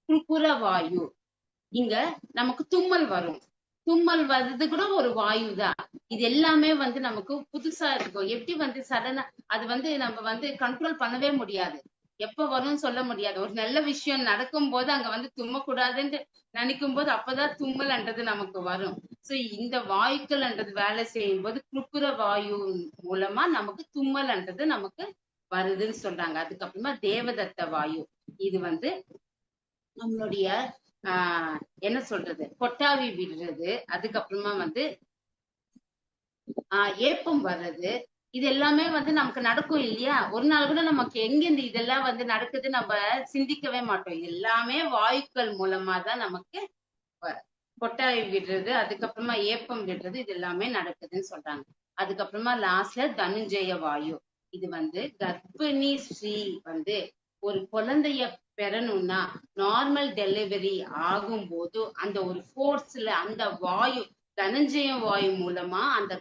குப்புற வாயு. இங்க நமக்கு தும்மல் வரும். தும்மல் வர்றது கூட ஒரு வாயு தான். இது எல்லாமே நமக்கு புதுசா இருக்கும். எப்படி சடனா அது நம்ம கண்ட்ரோல் பண்ணவே முடியாது. எப்ப வரும்னு சொல்ல முடியாது. ஒரு நல்ல விஷயம் நடக்கும் போது அங்க தும்மக்கூடாதுன்னு நினைக்கும் போது அப்பதான் தும்மல்ன்றது நமக்கு வரும். சோ இந்த வாயுக்கள்ன்றது வேலை செய்யும் போது குப்புற வாயு மூலமா நமக்கு தும்மல்ன்றது நமக்கு வருதுன்னு சொல்றாங்க. அதுக்கப்புறமா தேவதத்த வாயு. இது நம்மளுடைய என்ன சொல்றது, கொட்டாவி விடுறது. அதுக்கப்புறமா ஏப்பம் வர்றது. இது எல்லாமே நமக்கு நடக்கும் இல்லையா? ஒரு நாள் கூட நமக்கு எங்கிருந்து இதெல்லாம் நடக்குது நம்ம சிந்திக்கவே மாட்டோம். இது எல்லாமே வாயுக்கள் மூலமா தான் நமக்கு கொட்டாவி விடுறது, அதுக்கப்புறமா ஏப்பம் விடுறது, இது எல்லாமே நடக்குதுன்னு சொல்றாங்க. அதுக்கப்புறமா லாஸ்ட்ல தனுஞ்சய வாயு. இது கர்ப்பிணி ஸ்ரீ ஒரு குழந்தைய பெறணும்னா நார்மல் டெலிவரி ஆகும் போது அந்த ஒரு ஃபோர்ஸ்ல அந்த வாயு தனஞ்சய வாயு மூலமா அந்த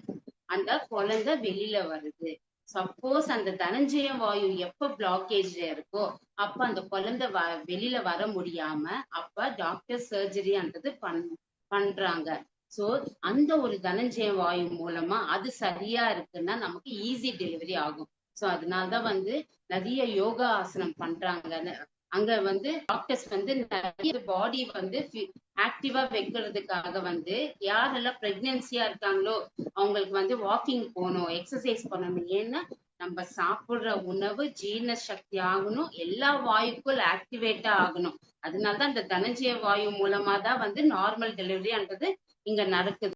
அந்த குழந்தை வெளியில வருது. சப்போஸ் அந்த தனஞ்சய வாயு எப்ப பிளாக்கேஜ்ல இருக்கோ அப்ப அந்த குழந்தை வெளியில வர முடியாம அப்ப டாக்டர் சர்ஜரின்றது பண்றாங்க. சோ அந்த ஒரு தனஞ்சய வாயு மூலமா அது சரியா இருக்குன்னா நமக்கு ஈஸி டெலிவரி ஆகும். சோ அதனாலதான் நிறைய யோகா ஆசனம் பண்றாங்க. அங்க டாக்டர்ஸ் நிறைய பாடி ஆக்டிவா வைக்கிறதுக்காக யாரெல்லாம் பிரெக்னன்சியா இருக்காங்களோ அவங்களுக்கு வாக்கிங் போகணும், எக்ஸசைஸ் பண்ணணும். ஏன்னா நம்ம சாப்பிடுற உணவு ஜீரண சக்தி ஆகணும், எல்லா வாயுக்கள் ஆக்டிவேட்டா ஆகணும். அதனாலதான் இந்த தனஞ்சய வாயு மூலமா தான் நார்மல் டெலிவரின்றது இங்க நடக்குது.